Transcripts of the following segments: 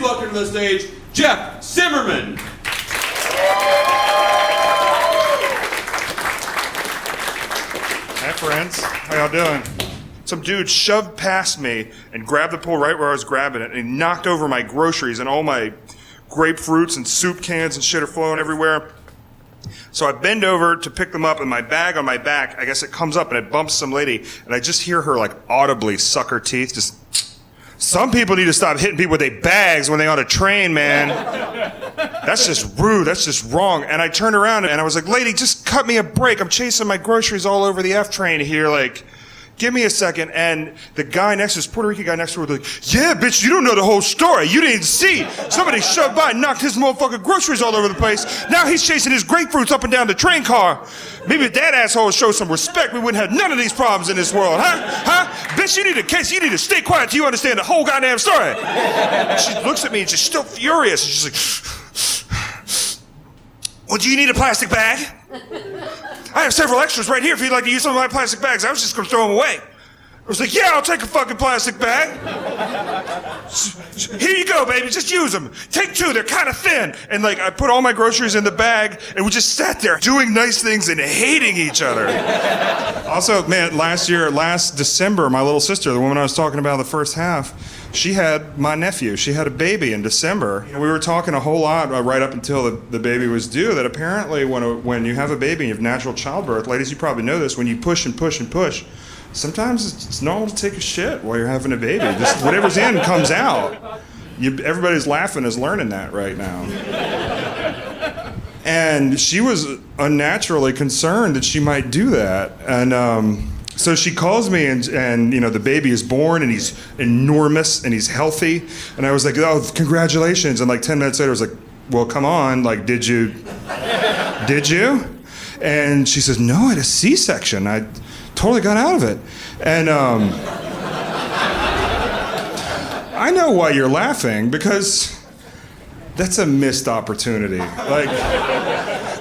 welcome to the stage, Jeff Simmermon. Hi friends, how y'all doing? Some dude shoved past me and grabbed the pole right where I was grabbing it, and he knocked over my groceries, and all my grapefruits and soup cans and shit are flowing everywhere. So I bend over to pick them up, and my bag on my back, I guess it comes up and it bumps some lady, and I just hear her like audibly suck her teeth. Just, some people need to stop hitting people with their bags when they're on a train, man. That's just rude, that's just wrong. And I turned around and I was like, lady, just cut me a break. I'm chasing my groceries all over the F train here, like, give me a second. And the guy next to us, Puerto Rican guy next to her, was like, yeah, bitch, you don't know the whole story. You didn't see. Somebody shoved by and knocked his motherfucking groceries all over the place. Now he's chasing his grapefruits up and down the train car. Maybe if that asshole would show some respect, we wouldn't have none of these problems in this world, huh? Bitch, you need to stay quiet till you understand the whole goddamn story. She looks at me and she's still furious. And she's like, well, do you need a plastic bag? I have several extras right here if you'd like to use some of my plastic bags. I was just gonna throw them away. I was like, yeah, I'll take a fucking plastic bag. Here you go, baby, just use them. Take two, they're kind of thin. And like, I put all my groceries in the bag and we just sat there doing nice things and hating each other. Also, man, last December, my little sister, the woman I was talking about in the first half, she had my nephew. She had a baby in December. And we were talking a whole lot right up until the baby was due, that apparently when you have a baby and you have natural childbirth, ladies, you probably know this, when you push and push and push, sometimes it's normal to take a shit while you're having a baby. Just whatever's in comes out. Everybody's laughing is learning that right now. And she was unnaturally concerned that she might do that. And so she calls me and you know, the baby is born and he's enormous and he's healthy. And I was like, oh, congratulations. And like 10 minutes later, I was like, well, come on, like, did you? And she says, no, I had a C-section. I totally got out of it. And I know why you're laughing, because that's a missed opportunity. Like,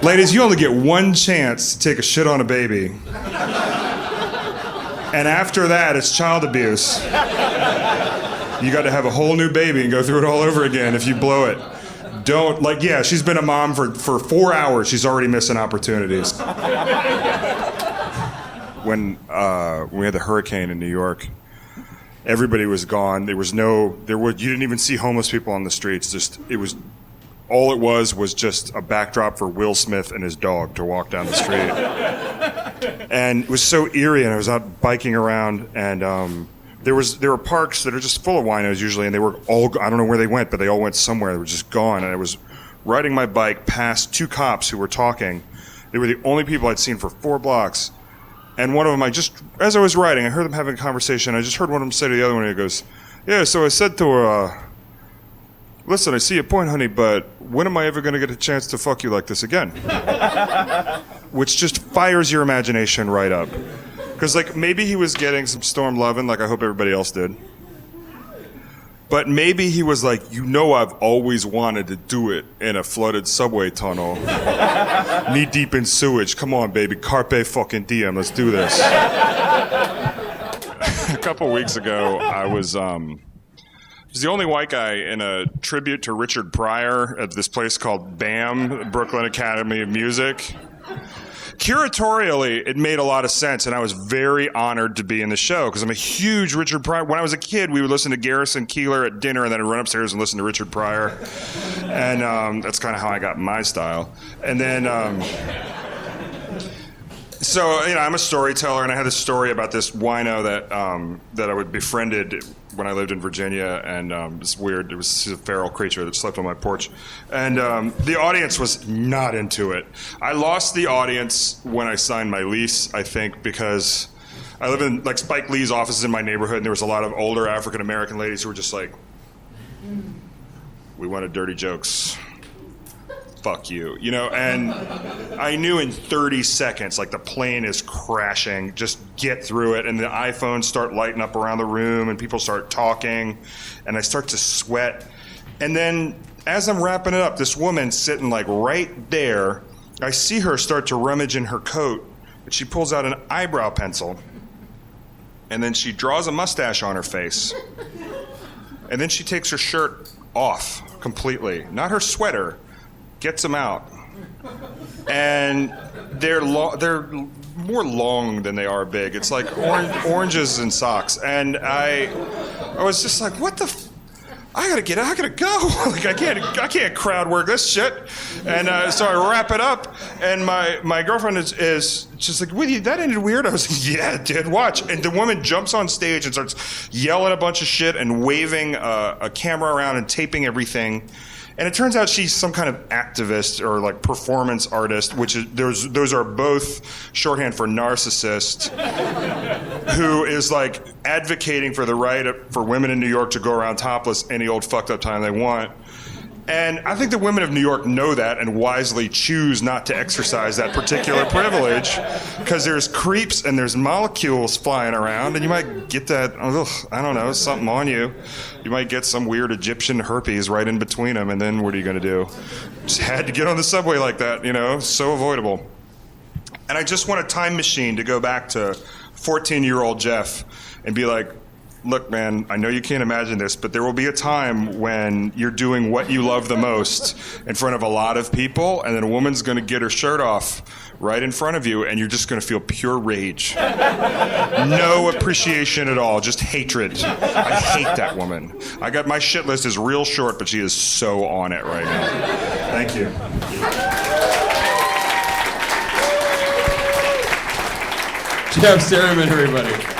ladies, you only get one chance to take a shit on a baby. And after that, it's child abuse. You got to have a whole new baby and go through it all over again if you blow it. Don't, like, yeah, she's been a mom for 4 hours. She's already missing opportunities. When we had the hurricane in New York, everybody was gone. You didn't even see homeless people on the streets. All it was just a backdrop for Will Smith and his dog to walk down the street. And it was so eerie, and I was out biking around, and there were parks that are just full of winos usually, and they were all, I don't know where they went, but they all went somewhere. They were just gone, and I was riding my bike past two cops who were talking. They were the only people I'd seen for 4 blocks. And one of them, as I was riding, I heard them having a conversation. I just heard one of them say to the other one, he goes, yeah, so I said to her, listen, I see your point, honey, but when am I ever going to get a chance to fuck you like this again? Which just fires your imagination right up. Because, like, maybe he was getting some storm loving, like I hope everybody else did. But maybe he was like, you know, I've always wanted to do it in a flooded subway tunnel. Knee deep in sewage. Come on, baby. Carpe fucking diem. Let's do this. A couple weeks ago, I was the only white guy in a tribute to Richard Pryor at this place called BAM, Brooklyn Academy of Music. Curatorially, it made a lot of sense, and I was very honored to be in the show, because I'm a huge Richard Pryor. When I was a kid, we would listen to Garrison Keillor at dinner, and then I'd run upstairs and listen to Richard Pryor. And that's kind of how I got my style. And then, so, you know, I'm a storyteller, and I had this story about this wino that I would befriended when I lived in Virginia, and it's weird. It was a feral creature that slept on my porch. And the audience was not into it. I lost the audience when I signed my lease, I think, because I live in, like, Spike Lee's offices in my neighborhood, and there was a lot of older African-American ladies who were just like, we wanted dirty jokes. Fuck you, you know, and I knew in 30 seconds, like, the plane is crashing, just get through it, and the iPhones start lighting up around the room, and people start talking, and I start to sweat, and then, as I'm wrapping it up, this woman sitting, like, right there, I see her start to rummage in her coat, and she pulls out an eyebrow pencil, and then she draws a mustache on her face, and then she takes her shirt off completely. Not her sweater, gets them out. And they're more long than they are big. It's like oranges and socks. And I was just like, what the I gotta go. Like I can't crowd work this shit. And so I wrap it up, and my girlfriend is just like, "Wait, that ended weird." I was like, "Yeah, it did. Watch." And the woman jumps on stage and starts yelling a bunch of shit and waving a camera around and taping everything. And it turns out she's some kind of activist or like performance artist, which is those are both shorthand for narcissist, who is like advocating for the right for women in New York to go around topless any old fucked up time they want. And I think the women of New York know that and wisely choose not to exercise that particular privilege, because there's creeps and there's molecules flying around, and you might get that, I don't know, something on you. You might get some weird Egyptian herpes right in between them, and then what are you going to do? Just had to get on the subway like that, so avoidable. And I just want a time machine to go back to 14-year-old Jeff and be like, look, man, I know you can't imagine this, but there will be a time when you're doing what you love the most in front of a lot of people, and then a woman's going to get her shirt off right in front of you, and you're just going to feel pure rage. No appreciation at all, just hatred. I hate that woman. My shit list is real short, but she is so on it right now. Thank you. Jeff Simmermon, everybody.